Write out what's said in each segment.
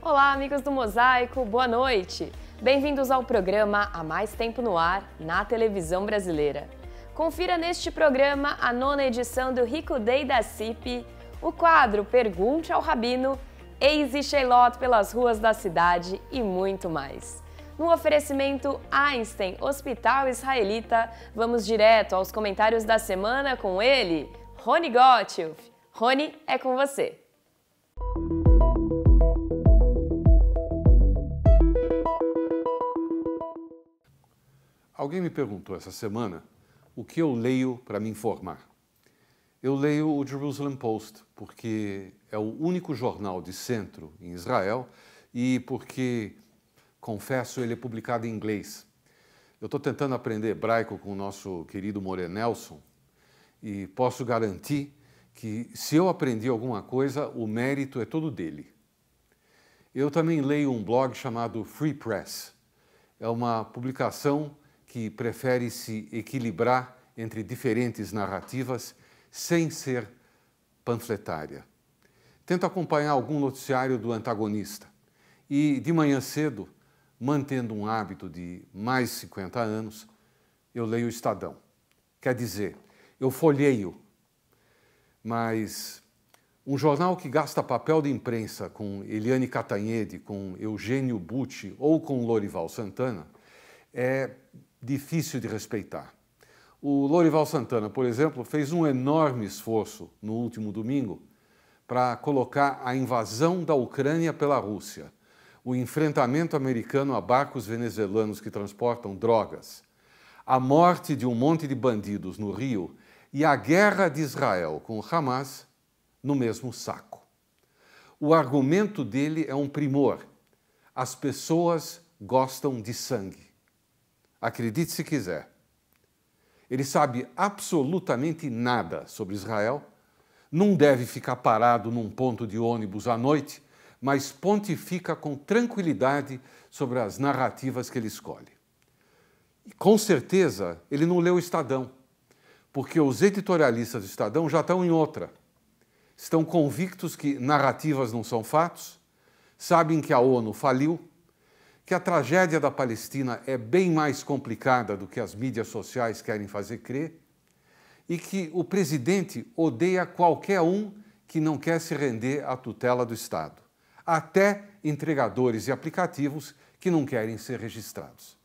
Olá, amigos do Mosaico, boa noite! Bem-vindos ao programa Há Mais Tempo no Ar, na televisão brasileira. Confira neste programa a 9ª edição do Rico Day da CIP, o quadro Pergunte ao Rabino, Easy Sheilot pelas ruas da cidade e muito mais. No oferecimento Einstein, Hospital Israelita, vamos direto aos comentários da semana com ele, Rony Gottschalk. Rony, é com você. Alguém me perguntou essa semana o que eu leio para me informar. Eu leio o Jerusalem Post porque é o único jornal de centro em Israel e porque, confesso, ele é publicado em inglês. Eu estou tentando aprender hebraico com o nosso querido More Nelson e posso garantir que se eu aprendi alguma coisa, o mérito é todo dele. Eu também leio um blog chamado Free Press. É uma publicação que prefere se equilibrar entre diferentes narrativas sem ser panfletária. Tento acompanhar algum noticiário do antagonista e, de manhã cedo, mantendo um hábito de mais de 50 anos, eu leio o Estadão. Quer dizer, eu folheio, mas um jornal que gasta papel de imprensa com Eliane Cantanhede, com Eugênio Bucci ou com Lorival Santana é difícil de respeitar. O Lorival Santana, por exemplo, fez um enorme esforço no último domingo para colocar a invasão da Ucrânia pela Rússia, o enfrentamento americano a barcos venezuelanos que transportam drogas, a morte de um monte de bandidos no Rio e a guerra de Israel com o Hamas no mesmo saco. O argumento dele é um primor. As pessoas gostam de sangue. Acredite se quiser. Ele sabe absolutamente nada sobre Israel, não deve ficar parado num ponto de ônibus à noite, mas pontifica com tranquilidade sobre as narrativas que ele escolhe. E, com certeza, ele não leu o Estadão, porque os editorialistas do Estadão já estão em outra. Estão convictos que narrativas não são fatos, sabem que a ONU faliu, que a tragédia da Palestina é bem mais complicada do que as mídias sociais querem fazer crer e que o presidente odeia qualquer um que não quer se render à tutela do Estado, até entregadores de aplicativos que não querem ser registrados.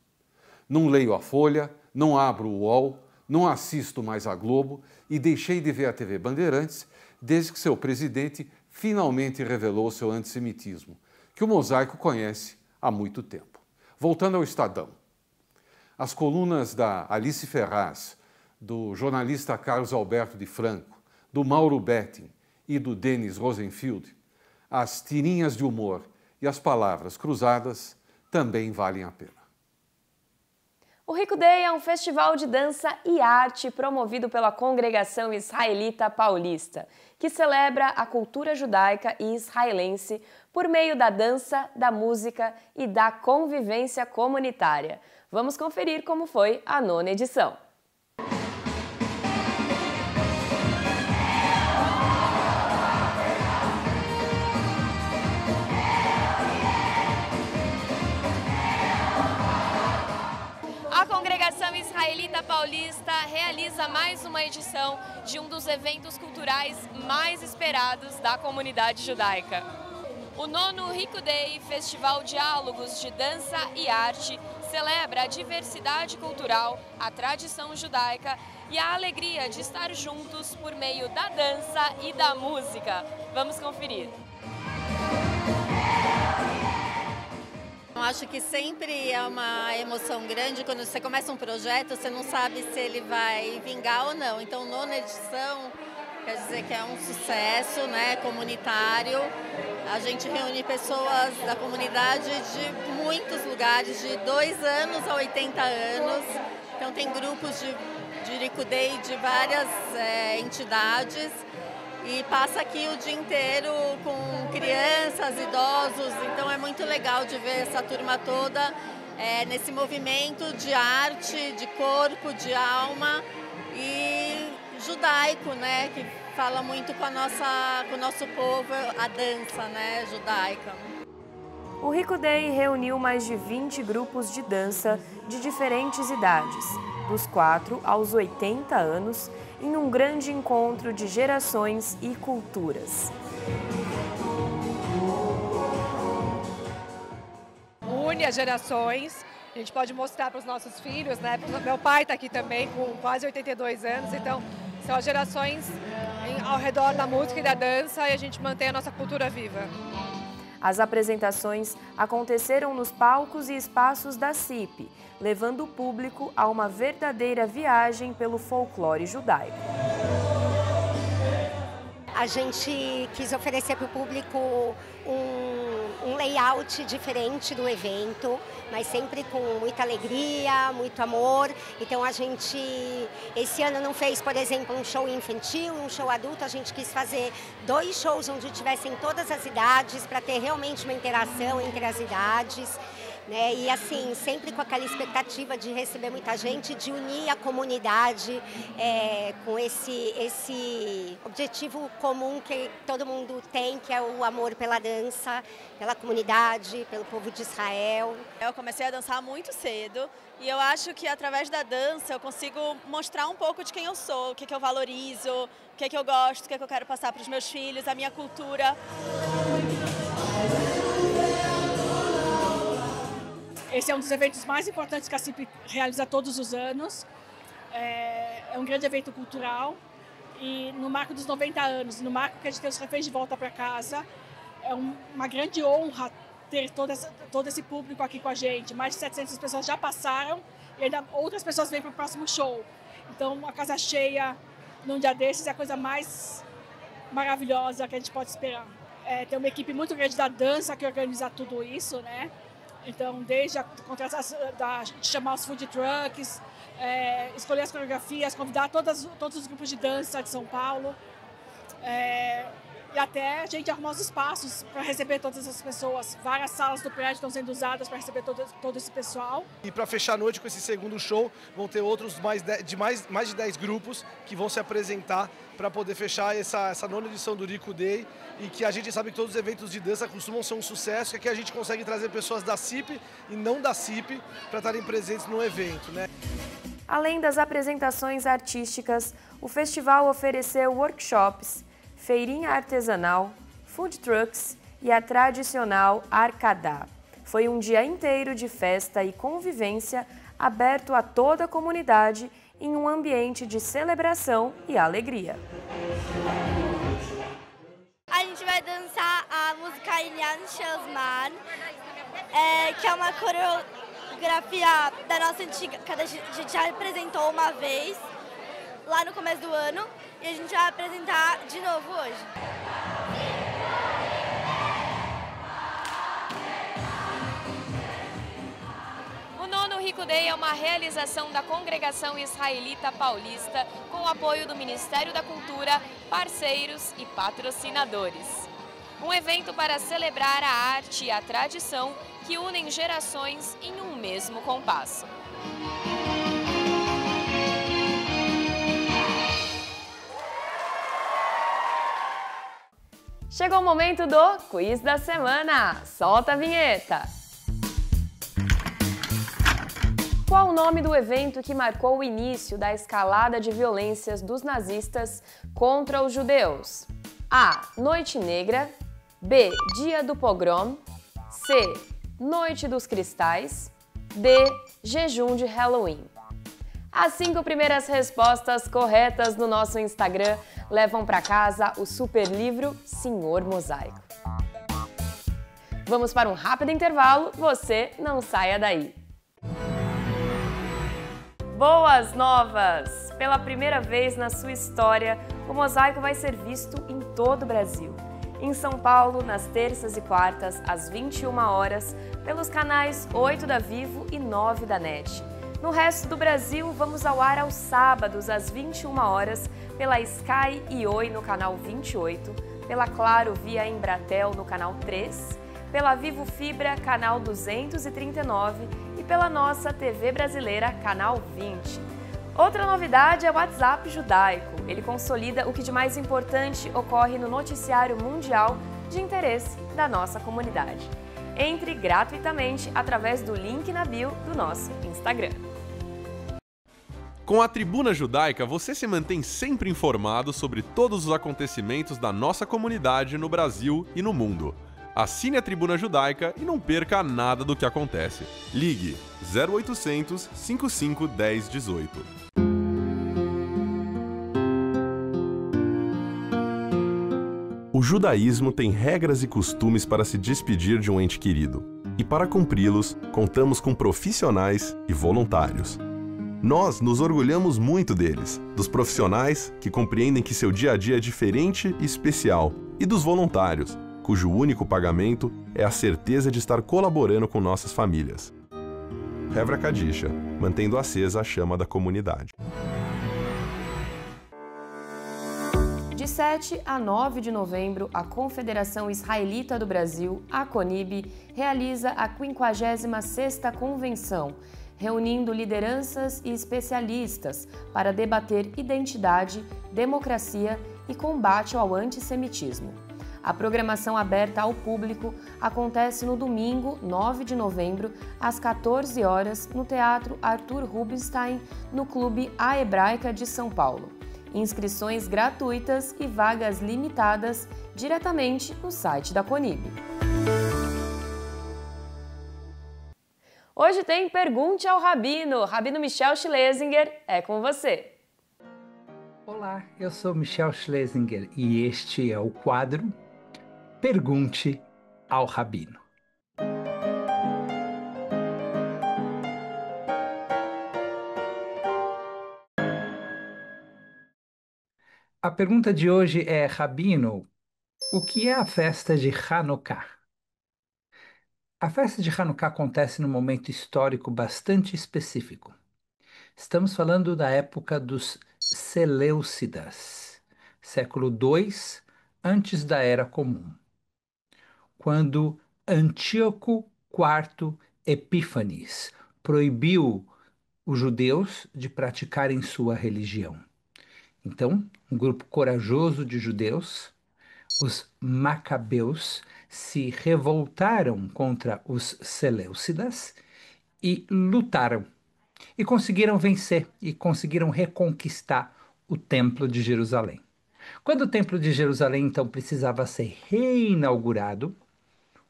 Não leio a Folha, não abro o UOL, não assisto mais a Globo e deixei de ver a TV Bandeirantes desde que seu presidente finalmente revelou seu antissemitismo, que o Mosaico conhece há muito tempo. Voltando ao Estadão. As colunas da Alice Ferraz, do jornalista Carlos Alberto de Franco, do Mauro Betting e do Denis Rosenfield, as tirinhas de humor e as palavras cruzadas também valem a pena. O Rico Day é um festival de dança e arte promovido pela Congregação Israelita Paulista, que celebra a cultura judaica e israelense por meio da dança, da música e da convivência comunitária. Vamos conferir como foi a 9ª edição. A Congregação Israelita Paulista realiza mais uma edição de um dos eventos culturais mais esperados da comunidade judaica. O 9º Rico Day, Festival Diálogos de Dança e Arte, celebra a diversidade cultural, a tradição judaica e a alegria de estar juntos por meio da dança e da música. Vamos conferir. Eu acho que sempre é uma emoção grande quando você começa um projeto, você não sabe se ele vai vingar ou não. Então, 9ª edição quer dizer que é um sucesso, né, comunitário. A gente reúne pessoas da comunidade de muitos lugares, de 2 anos a 80 anos. Então, tem grupos de Rico Day de várias entidades. E passa aqui o dia inteiro com crianças, idosos, então é muito legal de ver essa turma toda nesse movimento de arte, de corpo, de alma e judaico, né, que fala muito com o nosso povo, a dança, né, judaica. O Rico Day reuniu mais de 20 grupos de dança de diferentes idades, dos 4 aos 80 anos, em um grande encontro de gerações e culturas. Une as gerações, a gente pode mostrar para os nossos filhos, né? Meu pai está aqui também com quase 82 anos, então são as gerações ao redor da música e da dança e a gente mantém a nossa cultura viva. As apresentações aconteceram nos palcos e espaços da CIP, levando o público a uma verdadeira viagem pelo folclore judaico. A gente quis oferecer para o público um layout diferente do evento, mas sempre com muita alegria, muito amor. Então a gente, esse ano não fez, por exemplo, um show infantil, um show adulto, a gente quis fazer 2 shows onde tivessem todas as idades, para ter realmente uma interação entre as idades. Né? E assim, sempre com aquela expectativa de receber muita gente, de unir a comunidade com esse objetivo comum que todo mundo tem, que é o amor pela dança, pela comunidade, pelo povo de Israel. Eu comecei a dançar muito cedo e eu acho que através da dança eu consigo mostrar um pouco de quem eu sou, o que eu valorizo, o que eu gosto, o que eu quero passar para os meus filhos, a minha cultura. Esse é um dos eventos mais importantes que a CIP realiza todos os anos. É um grande evento cultural e no marco dos 90 anos, no marco que a gente tem os reféns de volta para casa, é uma grande honra ter todo esse público aqui com a gente. Mais de 700 pessoas já passaram e ainda outras pessoas vêm para o próximo show. Então, a casa cheia num dia desses é a coisa mais maravilhosa que a gente pode esperar. Tem uma equipe muito grande da dança que organiza tudo isso, né? Então, desde a contratação de chamar os food trucks, escolher as coreografias, convidar todos os grupos de dança de São Paulo e até a gente arrumar os espaços para receber todas as pessoas. Várias salas do prédio estão sendo usadas para receber todo esse pessoal. E para fechar a noite com esse segundo show, vão ter outros mais de 10 grupos que vão se apresentar para poder fechar essa 9ª edição do Rico Day, e que a gente sabe que todos os eventos de dança costumam ser um sucesso, que aqui a gente consegue trazer pessoas da CIP e não da CIP para estarem presentes no evento, né? Além das apresentações artísticas, o festival ofereceu workshops, feirinha artesanal, food trucks e a tradicional Arcadá. Foi um dia inteiro de festa e convivência aberto a toda a comunidade em um ambiente de celebração e alegria. A gente vai dançar a música Inyan Shazman, que é uma coreografia da nossa antiga, que a gente já apresentou uma vez, lá no começo do ano, e a gente vai apresentar de novo hoje. O 9º Rico Day é uma realização da Congregação Israelita Paulista com o apoio do Ministério da Cultura, parceiros e patrocinadores. Um evento para celebrar a arte e a tradição que unem gerações em um mesmo compasso. Chegou o momento do Quiz da Semana. Solta a vinheta! Qual o nome do evento que marcou o início da escalada de violências dos nazistas contra os judeus? A. Noite Negra. B. Dia do Pogrom. C. Noite dos Cristais. D. Jejum de Halloween. As 5 primeiras respostas corretas no nosso Instagram levam para casa o super livro Senhor Mosaico. Vamos para um rápido intervalo, você não saia daí. Boas novas! Pela primeira vez na sua história, o mosaico vai ser visto em todo o Brasil. Em São Paulo, nas terças e quartas, às 21 horas, pelos canais 8 da Vivo e 9 da NET. No resto do Brasil, vamos ao ar aos sábados, às 21 horas, pela Sky e Oi no canal 28, pela Claro via Embratel no canal 3, pela Vivo Fibra, canal 239 e pela nossa TV brasileira, canal 20. Outra novidade é o WhatsApp Judaico. Ele consolida o que de mais importante ocorre no noticiário mundial de interesse da nossa comunidade. Entre gratuitamente através do link na bio do nosso Instagram. Com a Tribuna Judaica, você se mantém sempre informado sobre todos os acontecimentos da nossa comunidade no Brasil e no mundo. Assine a Tribuna Judaica e não perca nada do que acontece. Ligue 0800 55 10 18. O judaísmo tem regras e costumes para se despedir de um ente querido. E para cumpri-los, contamos com profissionais e voluntários. Nós nos orgulhamos muito deles, dos profissionais que compreendem que seu dia a dia é diferente e especial, e dos voluntários, cujo único pagamento é a certeza de estar colaborando com nossas famílias. Hevra Kadisha, mantendo acesa a chama da comunidade. De 7 a 9 de novembro, a Confederação Israelita do Brasil, a CONIB, realiza a 56ª Convenção, reunindo lideranças e especialistas para debater identidade, democracia e combate ao antissemitismo. A programação aberta ao público acontece no domingo, 9 de novembro, às 14 horas, no Teatro Arthur Rubinstein, no Clube A Hebraica de São Paulo. Inscrições gratuitas e vagas limitadas diretamente no site da CONIB. Hoje tem Pergunte ao Rabino. Rabino Michel Schlesinger, é com você. Olá, eu sou Michel Schlesinger e este é o quadro Pergunte ao Rabino. A pergunta de hoje é, Rabino, o que é a festa de Hanukkah? A festa de Hanukkah acontece num momento histórico bastante específico. Estamos falando da época dos Seleucidas, século II antes da Era Comum, quando Antíoco IV Epífanes proibiu os judeus de praticarem sua religião. Então, um grupo corajoso de judeus, os Macabeus, se revoltaram contra os Seleucidas e lutaram. E conseguiram vencer e conseguiram reconquistar o Templo de Jerusalém. Quando o Templo de Jerusalém, então, precisava ser reinaugurado,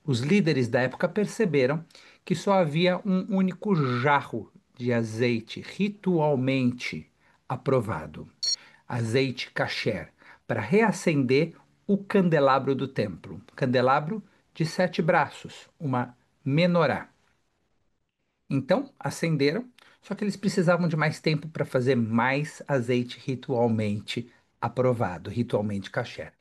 os líderes da época perceberam que só havia um único jarro de azeite ritualmente aprovado, azeite kasher, para reacender o candelabro do templo. Candelabro de 7 braços, uma menorá. Então, acenderam, só que eles precisavam de mais tempo para fazer mais azeite ritualmente aprovado, ritualmente kasher.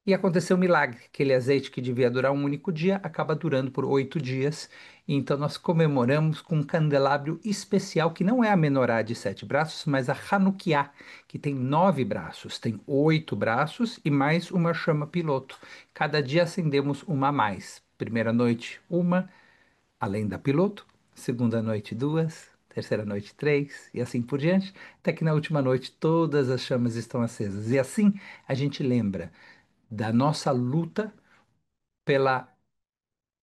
E aconteceu um milagre, aquele azeite que devia durar um único dia, acaba durando por 8 dias, e então nós comemoramos com um candelabro especial, que não é a menorá de 7 braços, mas a Hanukkah, que tem 9 braços, tem 8 braços e mais uma chama piloto. Cada dia acendemos uma a mais. Primeira noite, uma, além da piloto, segunda noite, 2, terceira noite, 3, e assim por diante, até que na última noite todas as chamas estão acesas. E assim a gente lembra da nossa luta pela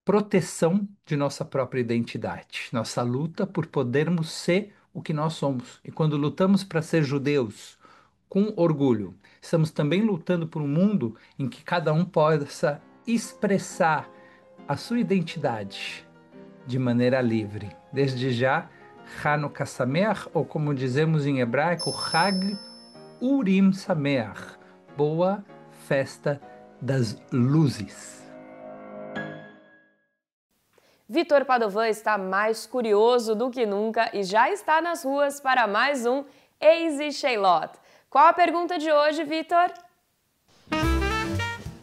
proteção de nossa própria identidade, nossa luta por podermos ser o que nós somos. E quando lutamos para ser judeus com orgulho, estamos também lutando por um mundo em que cada um possa expressar a sua identidade de maneira livre. Desde já, Hanukkah Sameach, ou como dizemos em hebraico, Chag Urim Sameach, boa festa das luzes. Vitor Padovan está mais curioso do que nunca e já está nas ruas para mais um Easy Sheilot. Qual a pergunta de hoje, Vitor?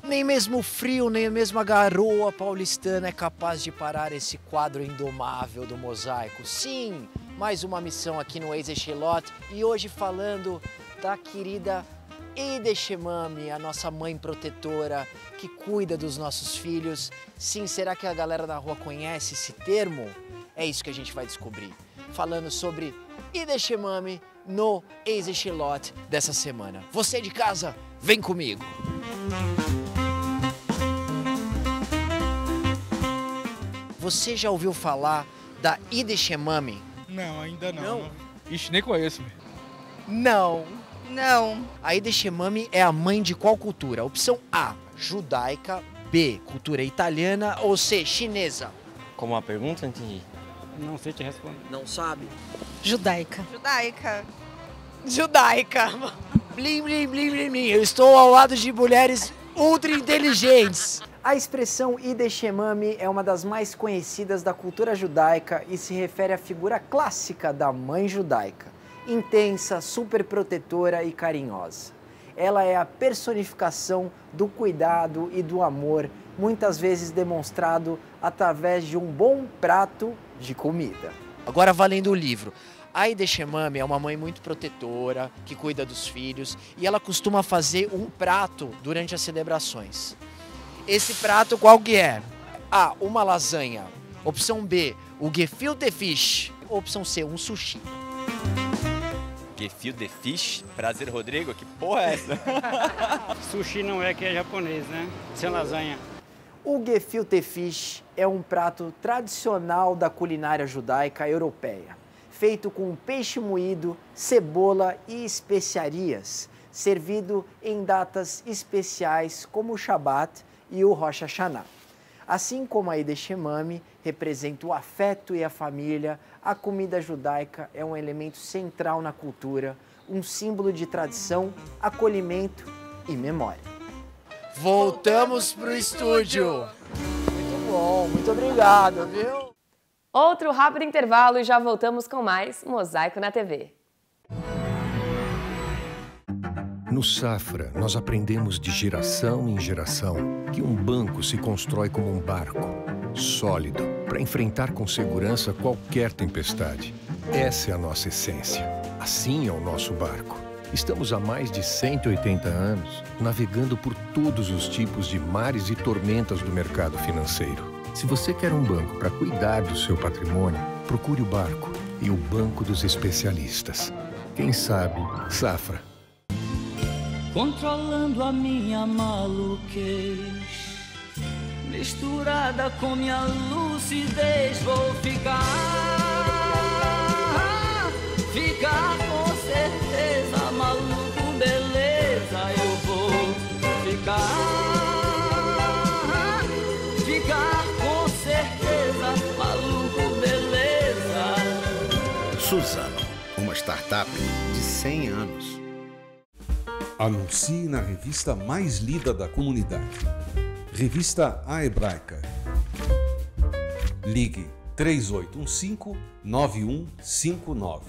Nem mesmo o frio, nem mesmo a garoa paulistana é capaz de parar esse quadro indomável do mosaico. Sim, mais uma missão aqui no Easy Sheilot e hoje falando da querida Eide Shemami, a nossa mãe protetora que cuida dos nossos filhos. Sim, será que a galera da rua conhece esse termo? É isso que a gente vai descobrir. Falando sobre Eide Shemami no Easy Sheilot dessa semana. Você de casa, vem comigo! você já ouviu falar da Ide Shemami? Não, ainda não. Ixi, nem conheço. Não. Não. A Ide Shemami é a mãe de qual cultura? Opção A, judaica, B, cultura italiana ou C, chinesa? Como a pergunta, entendi. Não sei te responder. Não sabe? Judaica. Blim, blim, blim, blim, blim. Eu estou ao lado de mulheres ultra inteligentes. A expressão Ide Shemami é uma das mais conhecidas da cultura judaica e se refere à figura clássica da mãe judaica, intensa, superprotetora e carinhosa. Ela é a personificação do cuidado e do amor, muitas vezes demonstrado através de um bom prato de comida. Agora valendo o livro. A Ide Shemami é uma mãe muito protetora, que cuida dos filhos, e ela costuma fazer um prato durante as celebrações. Esse prato qual que é? A, uma lasanha. Opção B, o gefilte fish. Opção C, um sushi. Gefilte fish? Prazer, Rodrigo? Que porra é essa? Sushi não é que é japonês, né? Sem lasanha. O gefilte fish é um prato tradicional da culinária judaica europeia, feito com peixe moído, cebola e especiarias, servido em datas especiais como o Shabat e o Rosh Hashanah. Assim como a Ide Shemami representa o afeto e a família, a comida judaica é um elemento central na cultura, um símbolo de tradição, acolhimento e memória. Voltamos pro estúdio! Muito bom, muito obrigado, viu? Outro rápido intervalo e já voltamos com mais Mosaico na TV. No Safra, nós aprendemos de geração em geração que um banco se constrói como um barco, sólido, para enfrentar com segurança qualquer tempestade. Essa é a nossa essência. Assim é o nosso barco. Estamos há mais de 180 anos navegando por todos os tipos de mares e tormentas do mercado financeiro. Se você quer um banco para cuidar do seu patrimônio, procure o Barco e o Banco dos Especialistas. Quem sabe, Safra. Controlando a minha maluquez, misturada com minha lucidez, vou ficar com certeza, maluco, beleza, eu vou ficar com certeza, maluco, beleza. Suzano, uma startup de 100 anos. Anuncie na revista mais lida da comunidade. Revista A Hebraica. Ligue 3815-9159.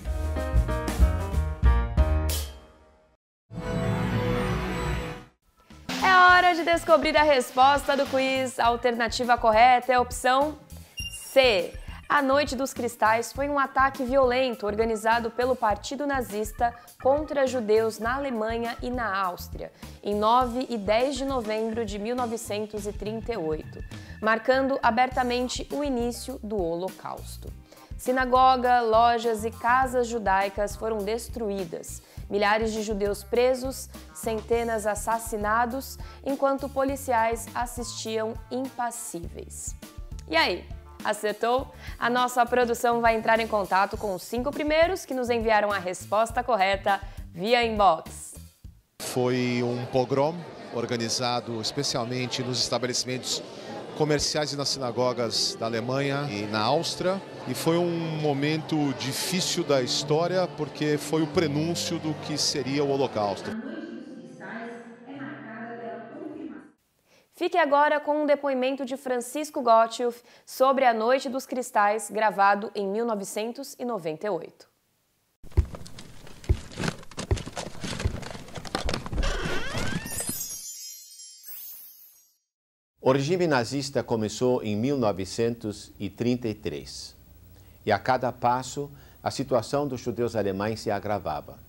É hora de descobrir a resposta do quiz. A alternativa correta é a opção C. A Noite dos Cristais foi um ataque violento organizado pelo Partido Nazista contra judeus na Alemanha e na Áustria, em 9 e 10 de novembro de 1938, marcando abertamente o início do Holocausto. Sinagoga, lojas e casas judaicas foram destruídas, milhares de judeus presos, centenas assassinados, enquanto policiais assistiam impassíveis. E aí? Acertou? A nossa produção vai entrar em contato com os 5 primeiros que nos enviaram a resposta correta via inbox. Foi um pogrom organizado especialmente nos estabelecimentos comerciais e nas sinagogas da Alemanha e na Áustria. E foi um momento difícil da história porque foi o prenúncio do que seria o Holocausto. Fique agora com um depoimento de Francisco Gottschalk sobre a Noite dos Cristais, gravado em 1998. O regime nazista começou em 1933 e a cada passo a situação dos judeus alemães se agravava.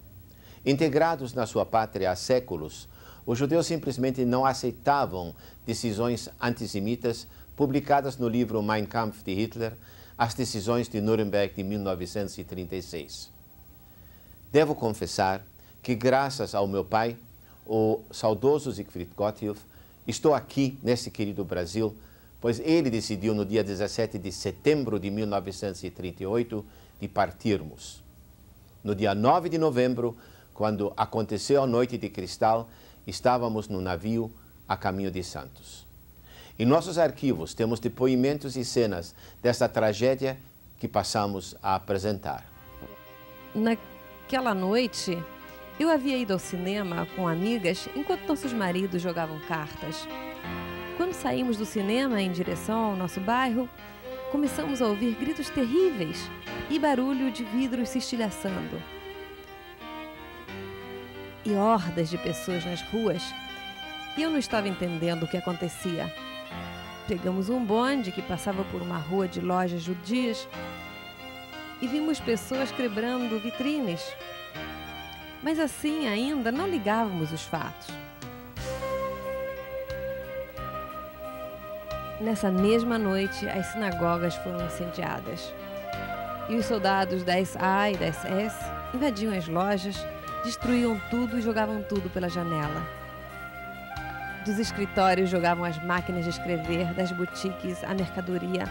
Integrados na sua pátria há séculos, os judeus simplesmente não aceitavam decisões antissemitas publicadas no livro Mein Kampf de Hitler, as decisões de Nuremberg de 1936. Devo confessar que, graças ao meu pai, o saudoso Siegfried Gottschalk, estou aqui, nesse querido Brasil, pois ele decidiu no dia 17 de setembro de 1938 de partirmos. No dia 9 de novembro, quando aconteceu a Noite de Cristal, estávamos no navio a caminho de Santos. Em nossos arquivos temos depoimentos e cenas desta tragédia que passamos a apresentar. Naquela noite, eu havia ido ao cinema com amigas enquanto nossos maridos jogavam cartas. Quando saímos do cinema em direção ao nosso bairro, começamos a ouvir gritos terríveis e barulho de vidros se estilhaçando. E hordas de pessoas nas ruas, e eu não estava entendendo o que acontecia. Pegamos um bonde que passava por uma rua de lojas judias e vimos pessoas quebrando vitrines. Mas assim ainda não ligávamos os fatos. Nessa mesma noite, as sinagogas foram incendiadas. E os soldados da SA e da SS invadiam as lojas, destruíam tudo e jogavam tudo pela janela. Dos escritórios jogavam as máquinas de escrever, das boutiques, a mercadoria.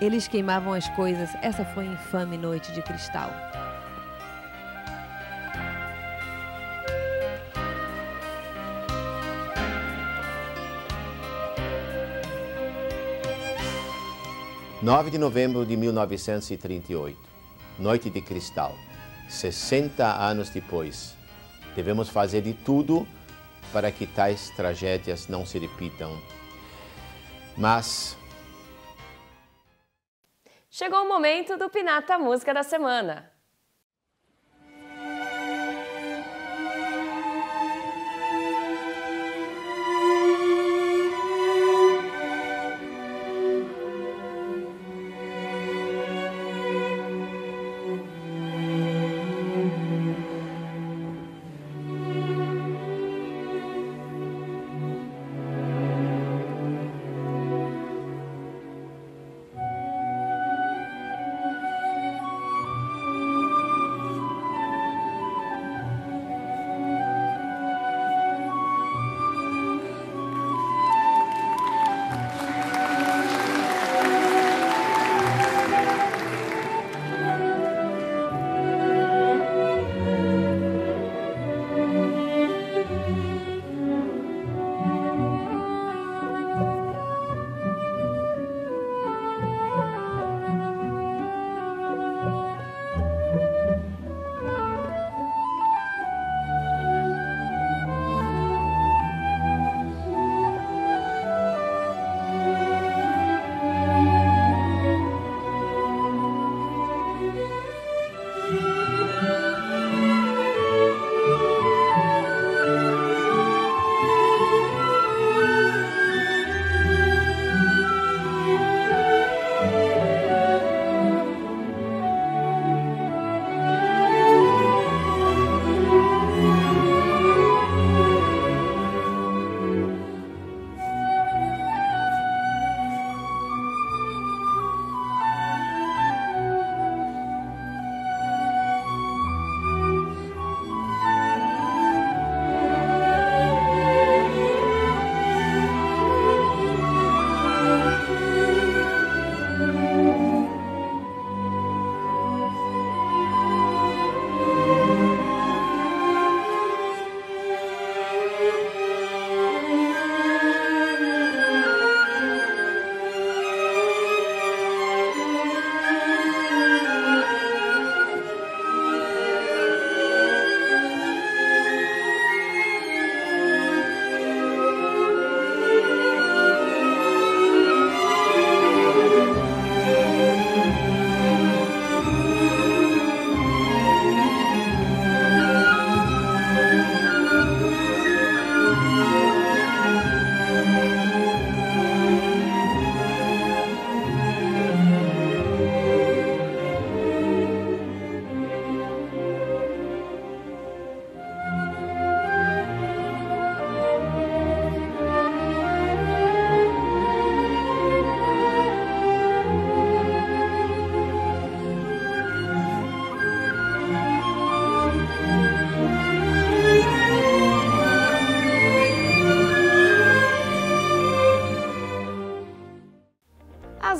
Eles queimavam as coisas. Essa foi a infame Noite de Cristal. – 9 de novembro de 1938, Noite de Cristal. 60 anos depois, devemos fazer de tudo para que tais tragédias não se repitam. Mas... Chegou o momento do Pinata Música da Semana.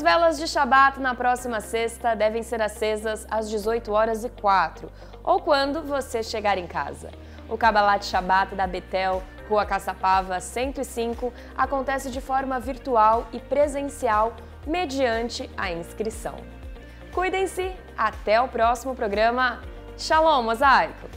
As velas de Shabat na próxima sexta devem ser acesas às 18h04 ou quando você chegar em casa. O Kabbalat Shabat da Betel, Rua Caçapava 105, acontece de forma virtual e presencial mediante a inscrição. Cuidem-se, até o próximo programa. Shalom, Mosaico!